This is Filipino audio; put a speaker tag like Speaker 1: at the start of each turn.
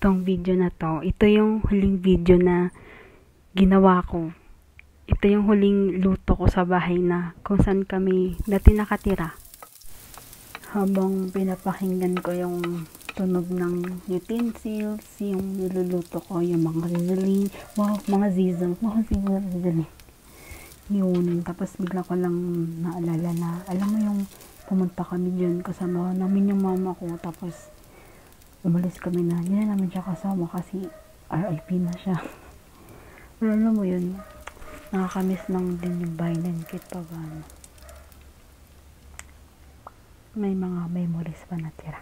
Speaker 1: itong video na to. Ito yung huling video na ginawa ko. Ito yung huling luto ko sa bahay na kung saan kami dati nakatira. Habang pinapakinggan ko yung tunog ng utensils, yung niluluto ko, yung mga sizzling, mga sizzling. Yun, tapos bigla ko lang naalala na, alam mo yung pumunta kami dyan, kasama namin yung mama ko, tapos umalis kami na, hindi na namin siya kasama kasi RIP na siya. Pero alam mo yun, nakakamiss lang din yung bahay ng kit pag may mga memories pa natira.